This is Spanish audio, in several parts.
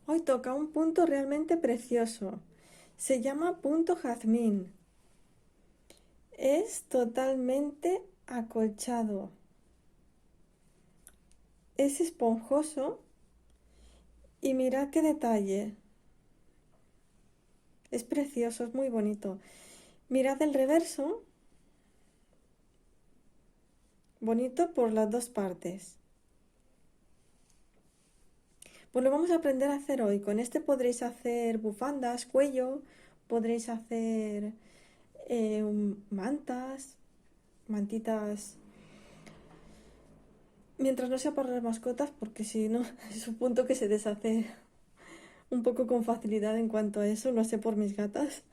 Hoy toca un punto realmente precioso. Se llama punto jazmín. Es totalmente acolchado. Es esponjoso y mirad qué detalle. Es precioso, es muy bonito. Mirad el reverso, bonito por las dos partes. Pues lo vamos a aprender a hacer hoy. Con este podréis hacer bufandas, cuello, podréis hacer mantas, mantitas, mientras no sea para las mascotas, porque si no, es un punto que se deshace un poco con facilidad en cuanto a eso, lo sé por mis gatas.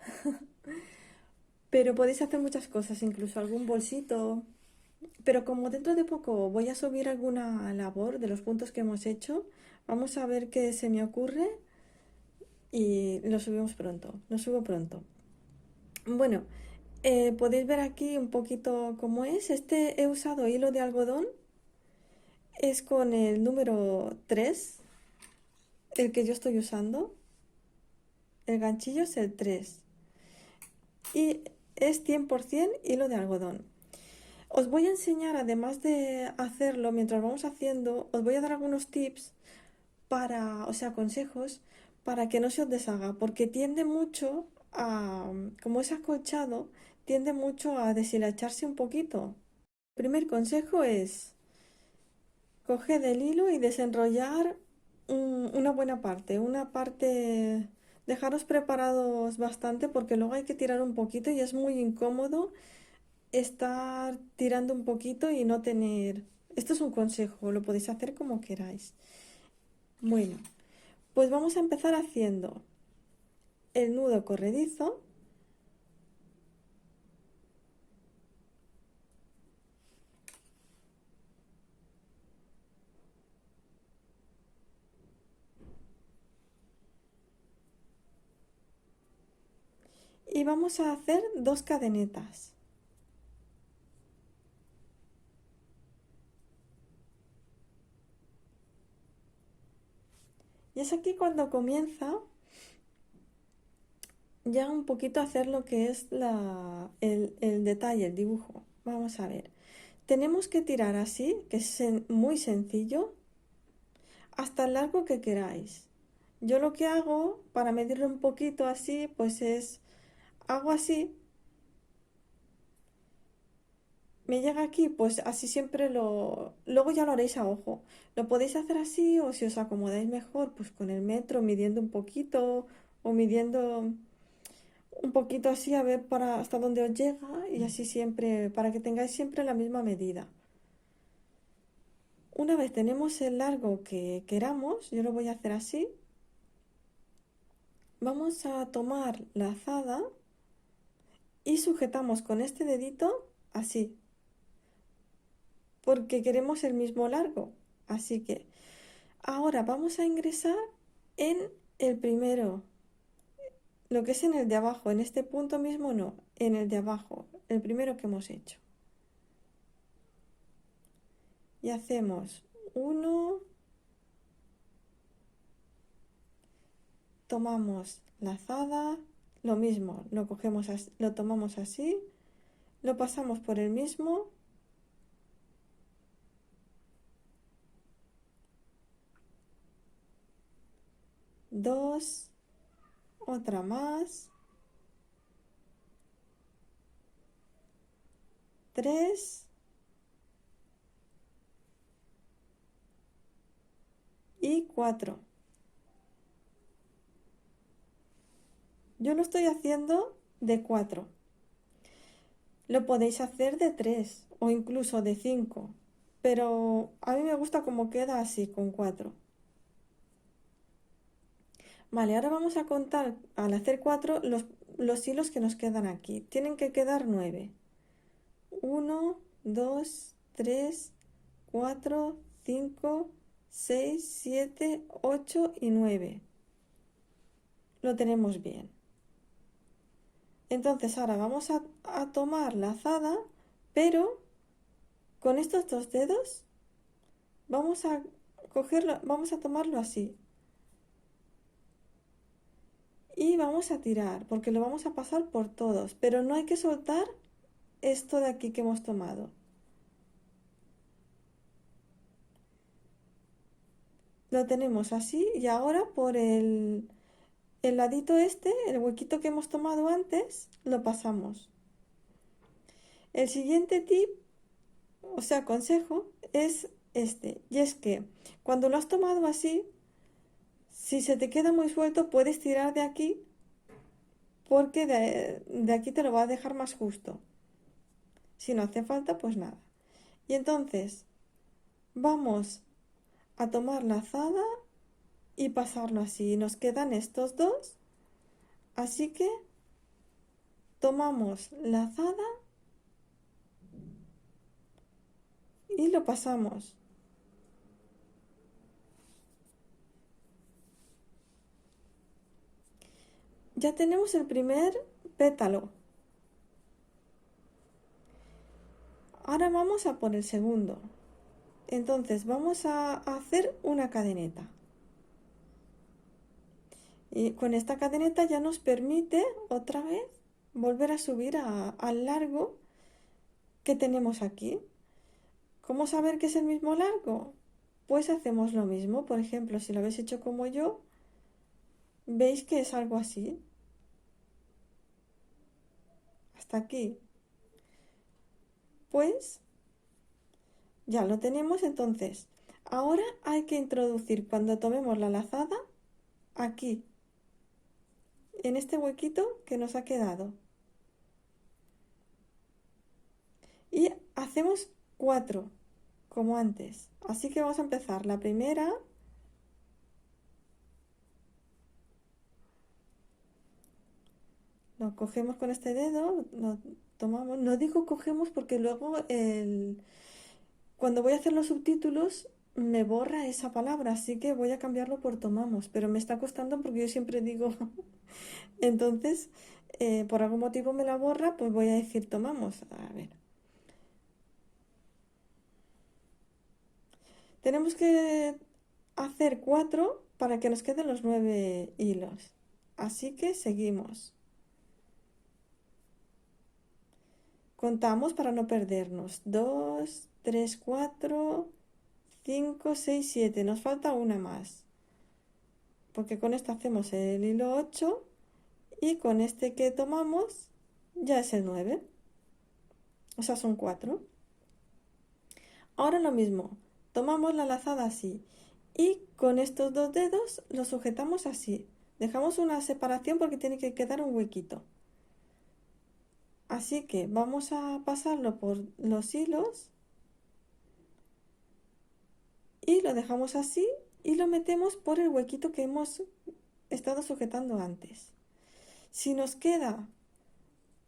Pero podéis hacer muchas cosas, incluso algún bolsito. Pero como dentro de poco voy a subir alguna labor de los puntos que hemos hecho, vamos a ver qué se me ocurre y lo subimos pronto, lo subo pronto. Bueno, podéis ver aquí un poquito cómo es. Este he usado hilo de algodón, es con el número 3 el que yo estoy usando. El ganchillo es el 3 y es 100% hilo de algodón. Os voy a enseñar, además de hacerlo, mientras vamos haciendo, os voy a dar algunos tips para, o sea, consejos para que no se os deshaga, porque tiende mucho a, como es acolchado, tiende mucho a deshilacharse un poquito. El primer consejo es coger el hilo y desenrollar una buena parte, dejaros preparados bastante porque luego hay que tirar un poquito y es muy incómodo estar tirando un poquito y no tener... Esto es un consejo, lo podéis hacer como queráis. Bueno, pues vamos a empezar haciendo el nudo corredizo y vamos a hacer dos cadenetas. Y es aquí cuando comienza ya un poquito a hacer lo que es el detalle, el dibujo. Vamos a ver. Tenemos que tirar así, que es muy sencillo, hasta el largo que queráis. Yo lo que hago para medirlo un poquito así, pues es, hago así, me llega aquí, pues así siempre lo... Luego ya lo haréis a ojo. Lo podéis hacer así o si os acomodáis mejor, pues con el metro midiendo un poquito o midiendo un poquito así a ver para hasta dónde os llega y así siempre, para que tengáis siempre la misma medida. Una vez tenemos el largo que queramos, yo lo voy a hacer así, vamos a tomar la azada y sujetamos con este dedito así, porque queremos el mismo largo. Así que ahora vamos a ingresar en el primero, lo que es en el de abajo, en este punto mismo no, en el de abajo, el primero que hemos hecho. Y hacemos uno, tomamos la azada, lo mismo, lo cogemos, lo tomamos así, lo pasamos por el mismo, dos, otra más, tres y cuatro. Yo lo estoy haciendo de cuatro. Lo podéis hacer de 3 o incluso de 5, pero a mí me gusta como queda así, con 4. Vale, ahora vamos a contar, al hacer 4 los hilos que nos quedan aquí. Tienen que quedar 9. 1, 2, 3, 4, 5, 6, 7, 8 y 9. Lo tenemos bien. Entonces ahora vamos a tomar la azada, pero con estos dos dedos vamos a cogerlo, vamos a tomarlo así. y vamos a tirar, porque lo vamos a pasar por todos, pero no hay que soltar esto de aquí que hemos tomado. Lo tenemos así y ahora por el ladito este, el huequito que hemos tomado antes, lo pasamos. El siguiente tip, o sea, consejo, es este, y es que cuando lo has tomado así, si se te queda muy suelto, puedes tirar de aquí porque de aquí te lo va a dejar más justo. Si no hace falta, pues nada. Y entonces vamos a tomar la azada y pasarlo así. Nos quedan estos dos, así que tomamos la azada y lo pasamos. Ya tenemos el primer pétalo. Ahora vamos a por el segundo. Entonces vamos a hacer una cadeneta. Y con esta cadeneta ya nos permite otra vez volver a subir al largo que tenemos aquí. ¿Cómo saber que es el mismo largo? Pues hacemos lo mismo. Por ejemplo, si lo habéis hecho como yo, veis que es algo así. Hasta aquí. Pues ya lo tenemos entonces. Ahora hay que introducir cuando tomemos la lazada aquí, en este huequito que nos ha quedado. Y hacemos 4, como antes. Así que vamos a empezar. La primera, lo cogemos con este dedo, lo tomamos. No digo cogemos porque luego cuando voy a hacer los subtítulos me borra esa palabra, así que voy a cambiarlo por tomamos, pero me está costando porque yo siempre digo, entonces, por algún motivo me la borra, pues voy a decir tomamos. A ver, tenemos que hacer 4 para que nos queden los 9 hilos. Así que seguimos. Contamos para no perdernos. 2, 3, 4, 5, 6, 7. Nos falta una más. Porque con esto hacemos el hilo 8 y con este que tomamos ya es el 9. O sea, son 4. Ahora lo mismo. Tomamos la lazada así y con estos dos dedos lo sujetamos así. Dejamos una separación porque tiene que quedar un huequito. Así que vamos a pasarlo por los hilos y lo dejamos así y lo metemos por el huequito que hemos estado sujetando antes. Si nos queda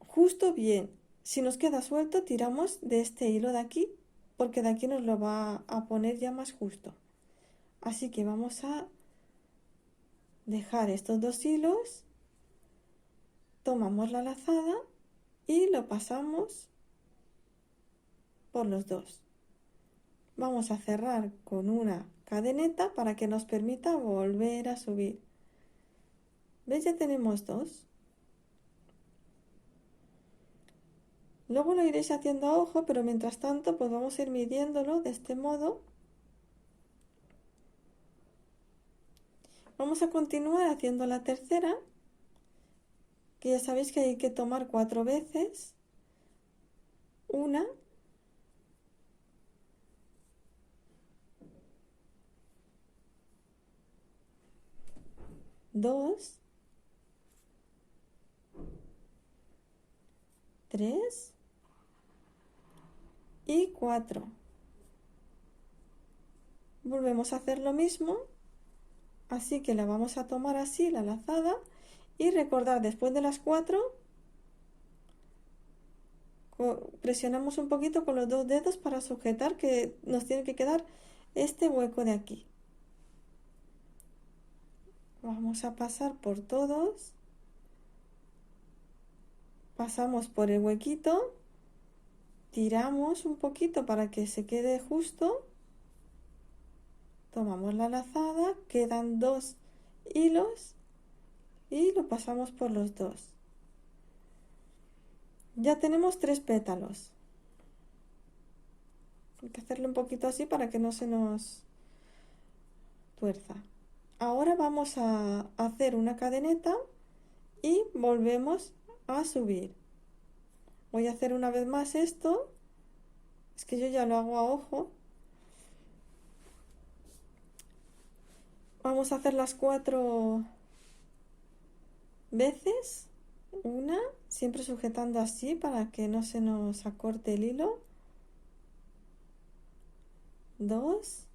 justo bien, si nos queda suelto, tiramos de este hilo de aquí porque de aquí nos lo va a poner ya más justo. Así que vamos a dejar estos dos hilos, tomamos la lazada y lo pasamos por los dos. Vamos a cerrar con una cadeneta para que nos permita volver a subir. ¿Ves? Ya tenemos dos. Luego lo iréis haciendo a ojo, pero mientras tanto pues vamos a ir midiéndolo de este modo. Vamos a continuar haciendo la tercera, que ya sabéis que hay que tomar 4 veces. Una, dos, tres y 4. Volvemos a hacer lo mismo, así que la vamos a tomar así, la lazada, y recordar después de las 4, presionamos un poquito con los dos dedos para sujetar que nos tiene que quedar este hueco de aquí. Vamos a pasar por todos, pasamos por el huequito, tiramos un poquito para que se quede justo, tomamos la lazada, quedan dos hilos, y lo pasamos por los dos. Ya tenemos 3 pétalos. Hay que hacerle un poquito así para que no se nos tuerza. Ahora vamos a hacer una cadeneta y volvemos a subir. Voy a hacer una vez más esto. Es que yo ya lo hago a ojo. Vamos a hacer las 4 veces. Una, siempre sujetando así para que no se nos acorte el hilo. 2,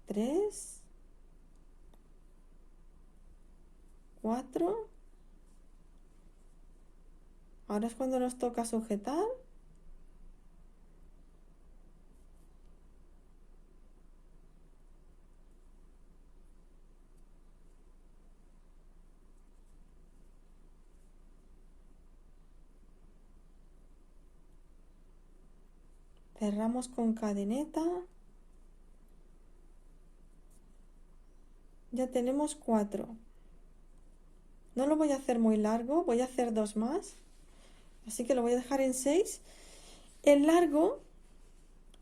3, 4. Ahora es cuando nos toca sujetar. Cerramos con cadeneta. Ya tenemos 4. No lo voy a hacer muy largo, voy a hacer 2 más. Así que lo voy a dejar en 6. El largo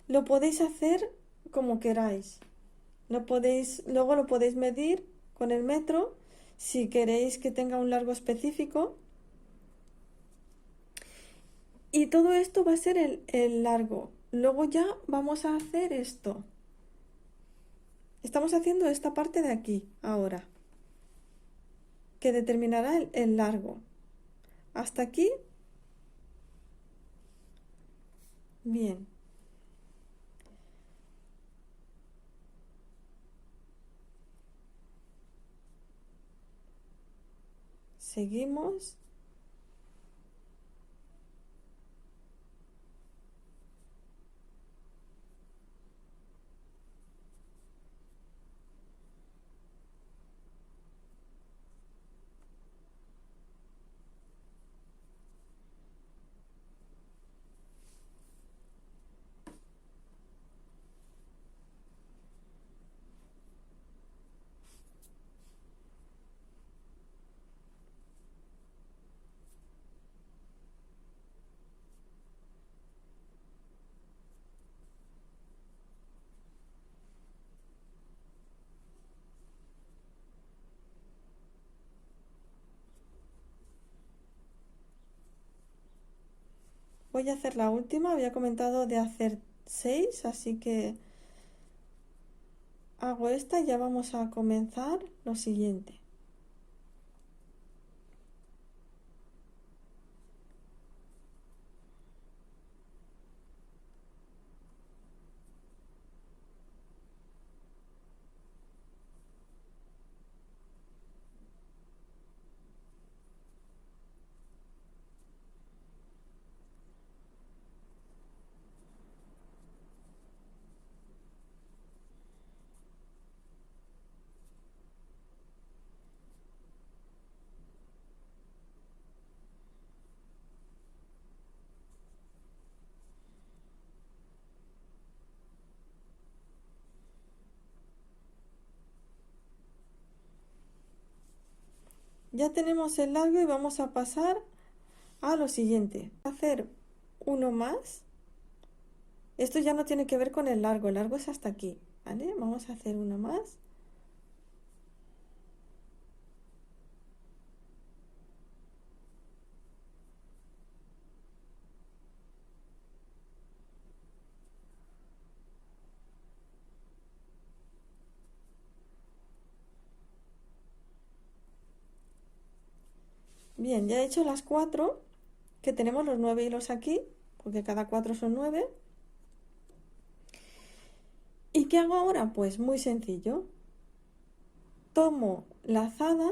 lo podéis hacer como queráis. Luego lo podéis medir con el metro si queréis que tenga un largo específico. Y todo esto va a ser el largo. Luego ya vamos a hacer esto. Estamos haciendo esta parte de aquí ahora, que determinará el largo. Hasta aquí. Bien. Seguimos. Voy a hacer la última. Había comentado de hacer 6, así que hago esta y ya vamos a comenzar lo siguiente. Ya tenemos el largo y vamos a pasar a lo siguiente. Hacer uno más. Esto ya no tiene que ver con el largo es hasta aquí, ¿vale? Vamos a hacer uno más. Bien, ya he hecho las 4, que tenemos los 9 hilos aquí, porque cada 4 son 9. ¿Y qué hago ahora? Pues muy sencillo. Tomo lazada.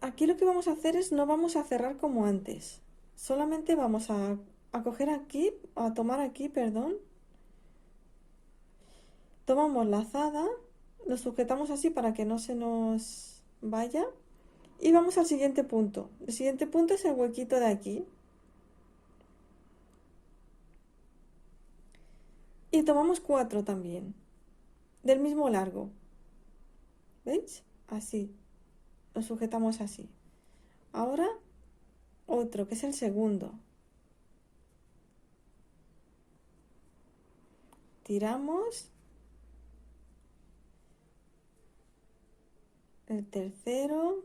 Aquí lo que vamos a hacer es no vamos a cerrar como antes. Solamente vamos a coger aquí, a tomar aquí, perdón. Tomamos lazada, lo sujetamos así para que no se nos vaya. Y vamos al siguiente punto. El siguiente punto es el huequito de aquí. Y tomamos 4 también. del mismo largo. ¿Veis? Así. Lo sujetamos así. Ahora otro, que es el segundo. Tiramos. El tercero.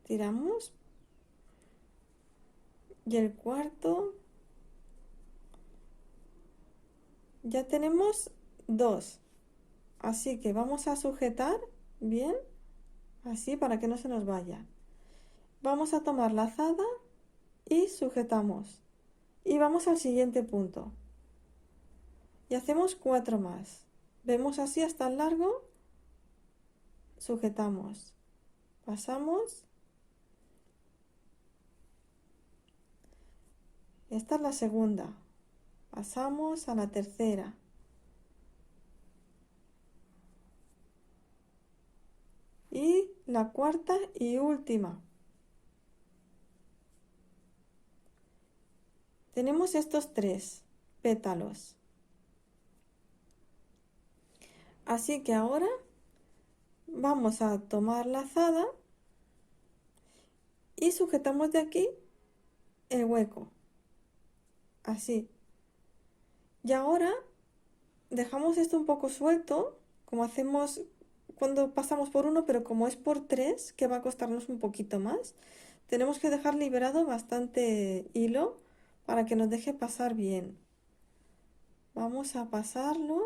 Tiramos. Y el cuarto. Ya tenemos dos. Así que vamos a sujetar bien. Así para que no se nos vaya. Vamos a tomar la lazada y sujetamos. Y vamos al siguiente punto. Y hacemos 4 más. Vemos así hasta el largo. Sujetamos. Pasamos. Esta es la segunda. Pasamos a la tercera. Y la cuarta y última. Tenemos estos 3 pétalos. Así que ahora vamos a tomar la lazada y sujetamos de aquí el hueco. Así. Y ahora dejamos esto un poco suelto, como hacemos cuando pasamos por uno, pero como es por 3, que va a costarnos un poquito más, tenemos que dejar liberado bastante hilo para que nos deje pasar bien. Vamos a pasarlo,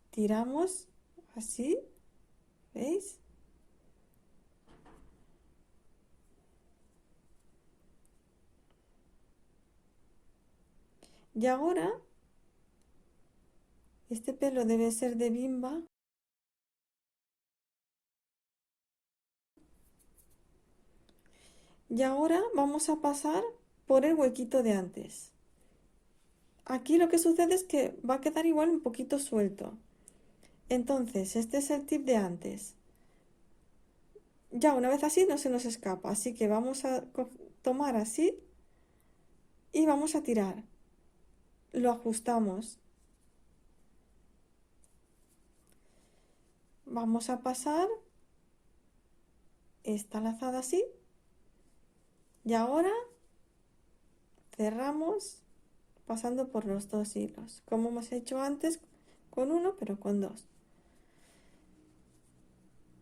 tiramos así, ¿veis? Y ahora, este pelo debe ser de Bimba. Y ahora vamos a pasar por el huequito de antes. Aquí lo que sucede es que va a quedar igual un poquito suelto. Entonces, este es el tip de antes. Ya una vez así no se nos escapa, así que vamos a tomar así y vamos a tirar. Lo ajustamos. Vamos a pasar esta lazada así y ahora cerramos pasando por los 2 hilos, como hemos hecho antes con uno, pero con 2.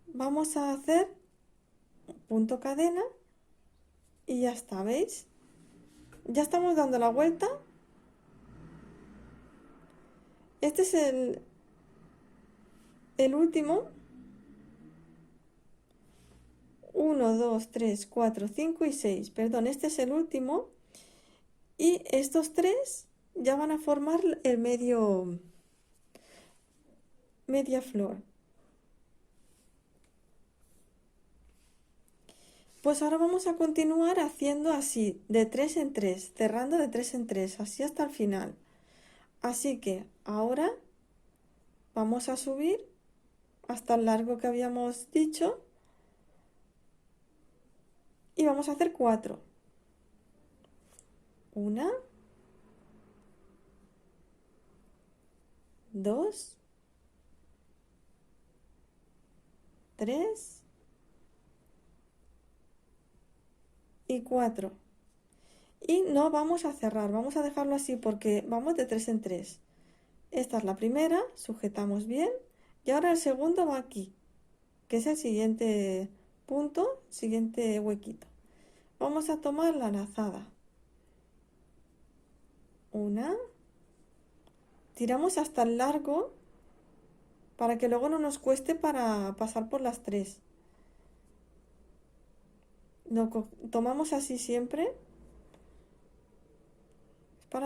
Vamos a hacer punto cadena y ya está, ¿veis? Ya estamos dando la vuelta. Este es el último. 1, 2, 3, 4, 5 y 6. Perdón, este es el último. Y estos 3 ya van a formar el media flor. Pues ahora vamos a continuar haciendo así, de 3 en 3, cerrando de 3 en 3, así hasta el final. Así que ahora vamos a subir hasta el largo que habíamos dicho y vamos a hacer 4. 1, 2, 3 y 4. Y no vamos a cerrar, vamos a dejarlo así porque vamos de 3 en 3. Esta es la primera, sujetamos bien y ahora el segundo va aquí, que es el siguiente punto, siguiente huequito. Vamos a tomar la lazada. Una, tiramos hasta el largo para que luego no nos cueste para pasar por las 3. Tomamos así siempre.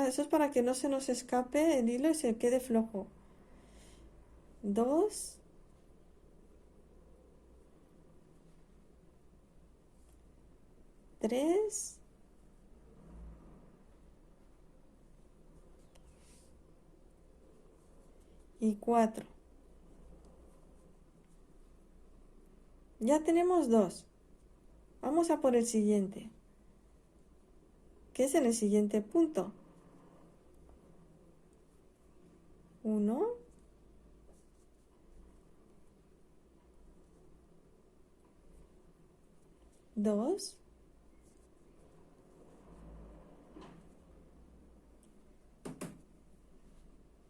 Eso es para que no se nos escape el hilo y se quede flojo. 2, 3 y 4. Ya tenemos 2. Vamos a por el siguiente, que es en el siguiente punto. 1, 2,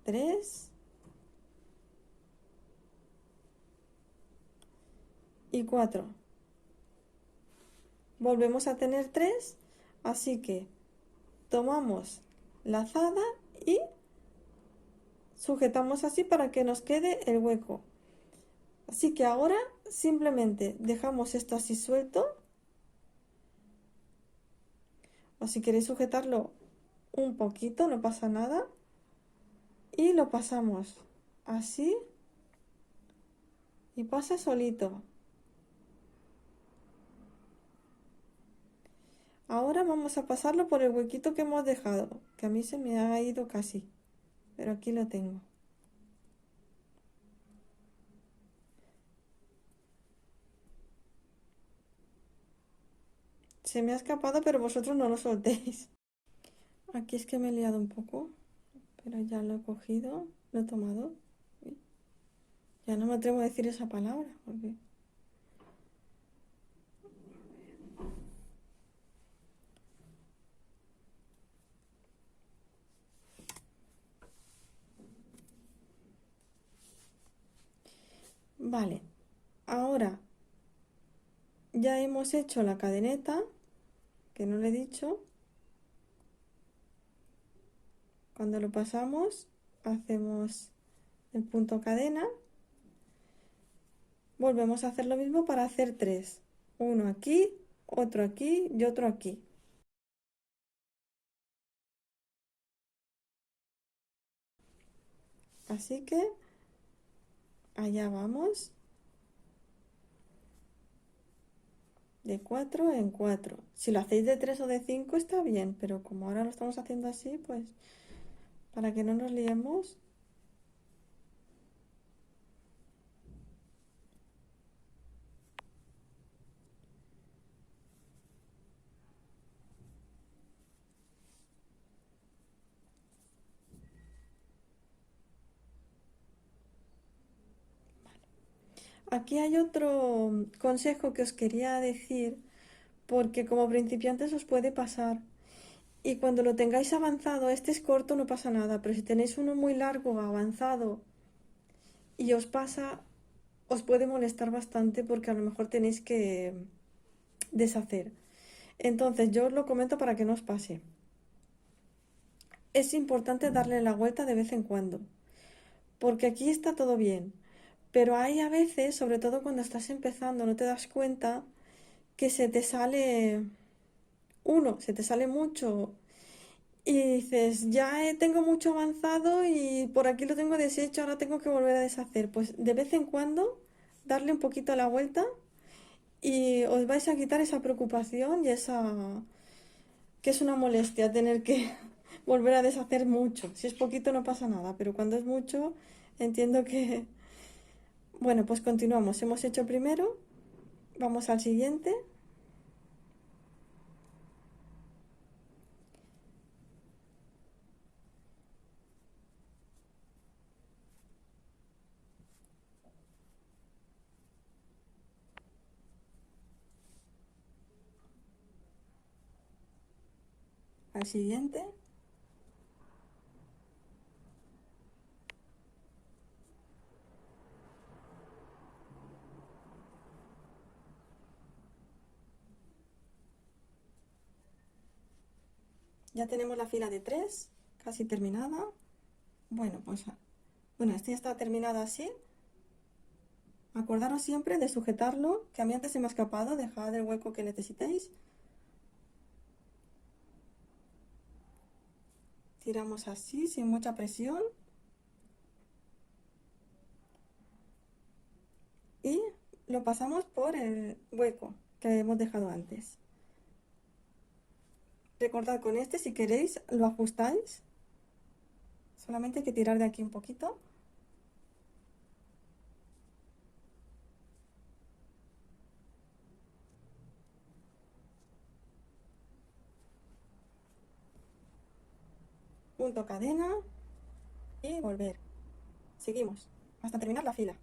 3 y 4. Volvemos a tener 3, así que tomamos la azada y sujetamos así para que nos quede el hueco. Así que ahora simplemente dejamos esto así suelto, o si queréis sujetarlo un poquito, no pasa nada, y lo pasamos así y pasa solito. Ahora vamos a pasarlo por el huequito que hemos dejado, que a mí se me ha ido casi, pero aquí lo tengo. Se me ha escapado, pero vosotros no lo soltéis. Aquí es que me he liado un poco, pero ya lo he cogido, lo he tomado. Uy, ya no me atrevo a decir esa palabra, porque... Vale, ahora ya hemos hecho la cadeneta, que no le he dicho. Cuando lo pasamos, hacemos el punto cadena. Volvemos a hacer lo mismo para hacer 3. Uno aquí, otro aquí y otro aquí. Así que allá vamos. De 4 en 4. Si lo hacéis de 3 o de 5 está bien, pero como ahora lo estamos haciendo así, pues para que no nos liemos. Aquí hay otro consejo que os quería decir, porque como principiantes os puede pasar. Y cuando lo tengáis avanzado, este es corto, no pasa nada, pero si tenéis uno muy largo, avanzado, y os pasa, os puede molestar bastante porque a lo mejor tenéis que deshacer. Entonces, yo os lo comento para que no os pase. Es importante darle la vuelta de vez en cuando, porque aquí está todo bien, pero hay a veces, sobre todo cuando estás empezando, no te das cuenta que se te sale uno, se te sale mucho y dices, ya tengo mucho avanzado y por aquí lo tengo deshecho, ahora tengo que volver a deshacer. Pues de vez en cuando darle un poquito la vuelta y os vais a quitar esa preocupación y esa que es una molestia tener que volver a deshacer mucho. Si es poquito no pasa nada, pero cuando es mucho entiendo que... Bueno, pues continuamos. Hemos hecho el primero, vamos al siguiente. Al siguiente. Ya tenemos la fila de 3 casi terminada. Bueno, pues bueno, esta ya está terminada así. Acordaros siempre de sujetarlo, que a mí antes se me ha escapado, dejad el hueco que necesitéis. Tiramos así, sin mucha presión. Y lo pasamos por el hueco que hemos dejado antes. Recordad con este, si queréis, lo ajustáis. Solamente hay que tirar de aquí un poquito. Punto cadena y volver. Seguimos hasta terminar la fila.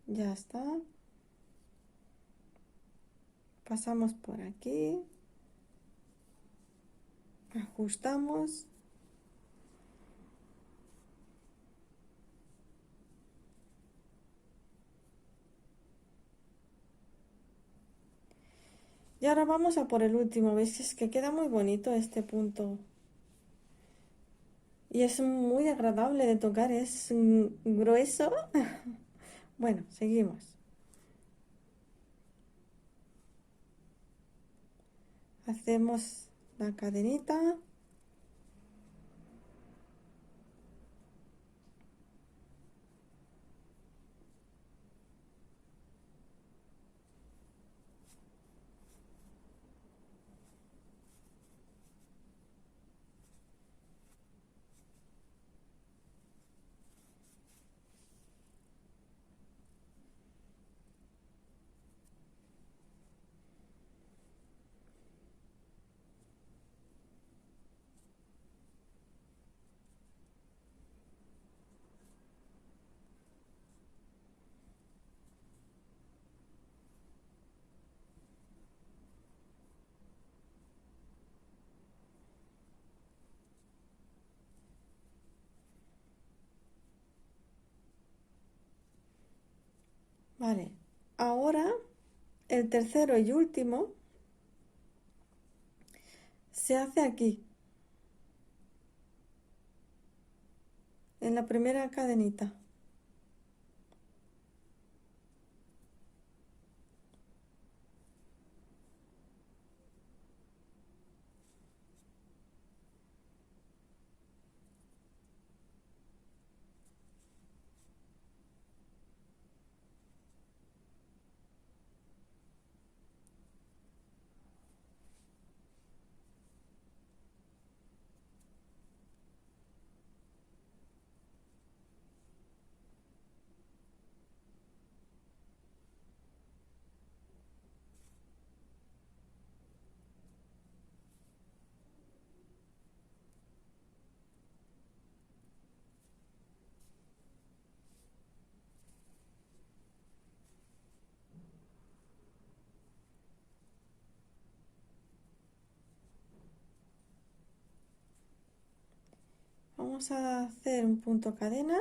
Ya está. Pasamos por aquí. Ajustamos. Y ahora vamos a por el último. ¿Veis? Es que queda muy bonito este punto. Y es muy agradable de tocar. Es grueso. Bueno, seguimos. Hacemos la cadenita. Vale. Ahora, el tercero y último se hace aquí, en la primera cadenita. Vamos a hacer un punto cadena.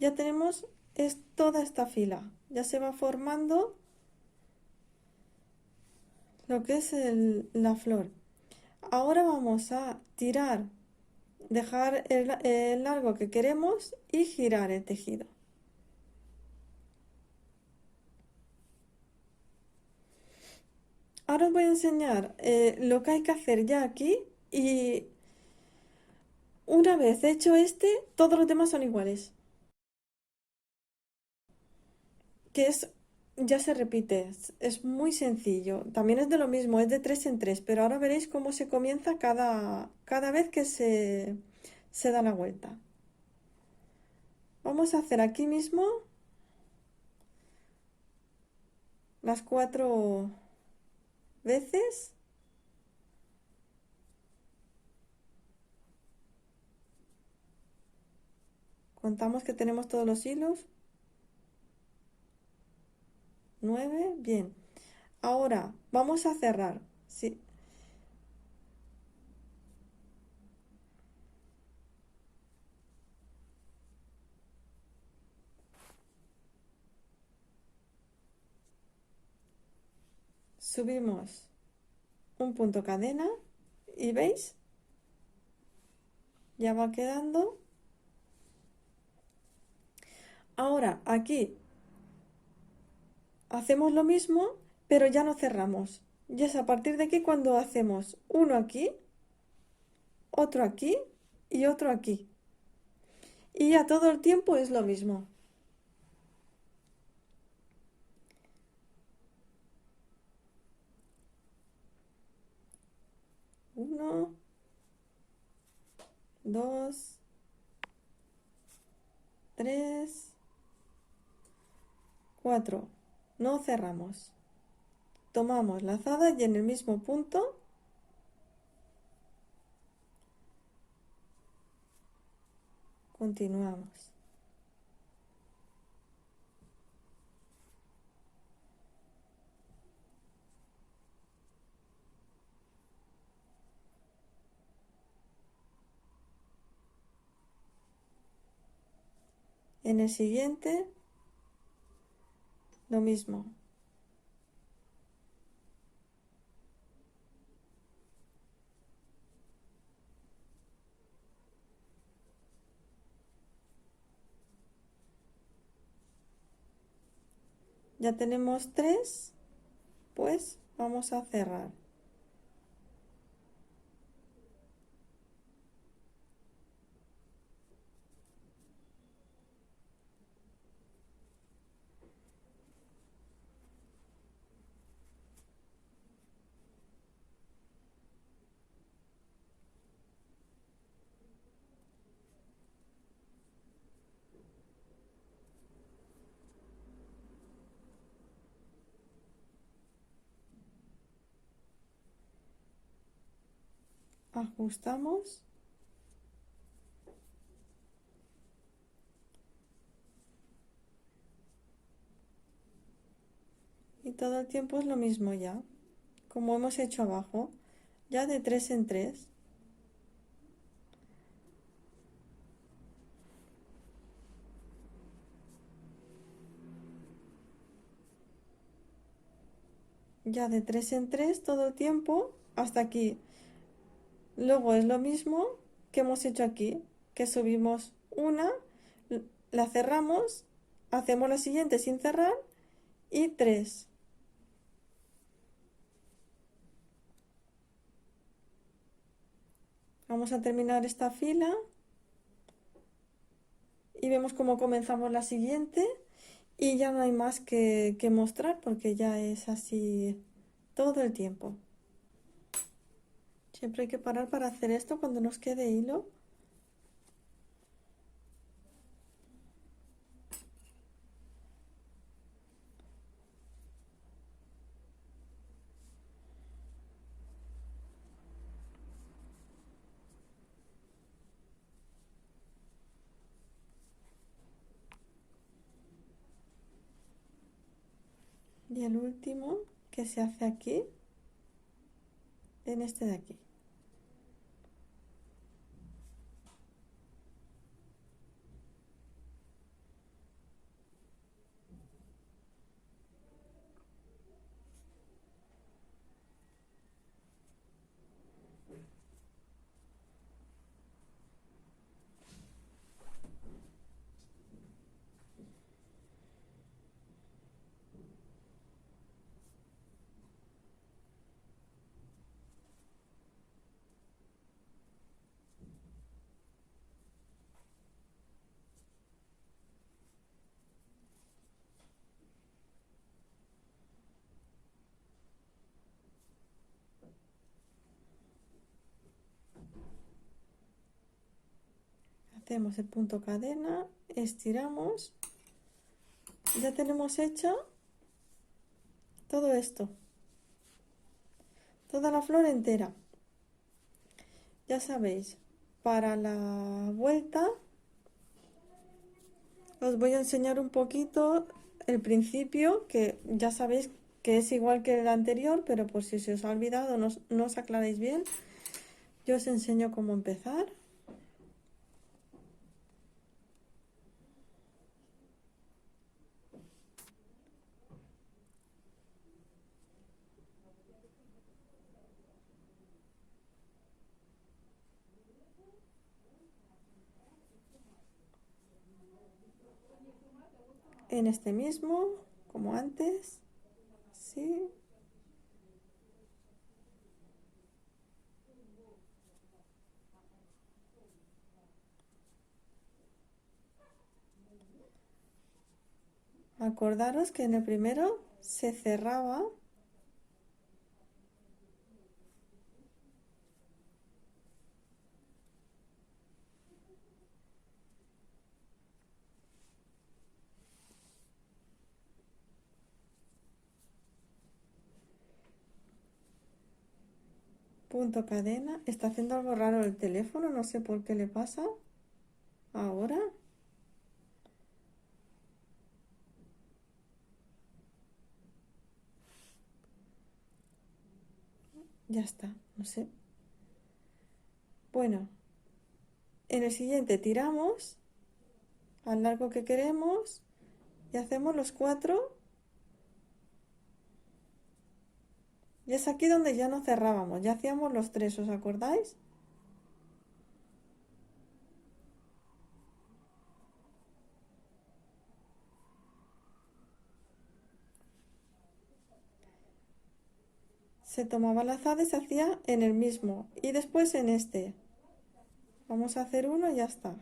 Ya tenemos toda esta fila. Ya se va formando lo que es la flor. Ahora vamos a tirar, dejar el largo que queremos y girar el tejido. Ahora os voy a enseñar lo que hay que hacer ya aquí y una vez hecho todos los demás son iguales. Que es, ya se repite, es muy sencillo. También es de lo mismo, es de tres en tres, pero ahora veréis cómo se comienza cada vez que se da la vuelta. Vamos a hacer aquí mismo las 4 veces. Contamos que tenemos todos los hilos. 9, bien. Ahora vamos a cerrar. Sí, subimos un punto cadena y veis, ya va quedando. Ahora aquí hacemos lo mismo, pero ya no cerramos. Y es a partir de aquí cuando hacemos uno aquí, otro aquí y otro aquí. Y ya todo el tiempo es lo mismo. Uno, dos, tres, cuatro. No cerramos. Tomamos la lazada y en el mismo punto continuamos. En el siguiente, lo mismo. Ya tenemos tres, pues vamos a cerrar. Ajustamos y todo el tiempo es lo mismo ya, como hemos hecho abajo, ya de tres en tres. Ya de tres en tres todo el tiempo hasta aquí. Luego es lo mismo que hemos hecho aquí, que subimos una, la cerramos, hacemos la siguiente sin cerrar y tres. Vamos a terminar esta fila y vemos cómo comenzamos la siguiente y ya no hay más que mostrar porque ya es así todo el tiempo. Siempre hay que parar para hacer esto cuando nos quede hilo. Y el último que se hace aquí, en este de aquí. Hacemos el punto cadena, estiramos. Ya tenemos hecho todo esto, toda la flor entera. Ya sabéis, para la vuelta os voy a enseñar un poquito el principio, que ya sabéis que es igual que el anterior, pero por si se os ha olvidado, no os aclaréis bien, yo os enseño cómo empezar. En este mismo, como antes, sí, Acordaros que en el primero se cerraba. Punto cadena. Está haciendo algo raro el teléfono, no sé por qué le pasa. Ahora ya está, no sé. Bueno, en el siguiente tiramos al largo que queremos y hacemos los cuatro. Y es aquí donde ya no cerrábamos, ya hacíamos los tres, ¿os acordáis? Se tomaba la azada y se hacía en el mismo y después en este. Vamos a hacer uno y ya está.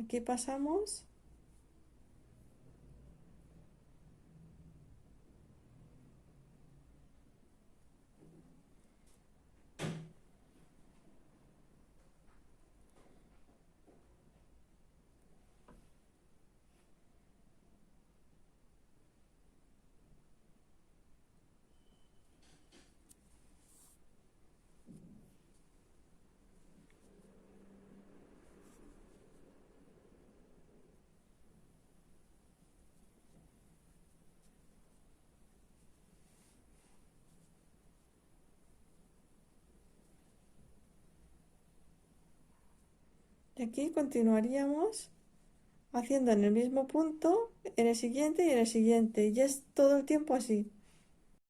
Aquí pasamos. Y aquí continuaríamos haciendo en el mismo punto, en el siguiente y en el siguiente. Y es todo el tiempo así.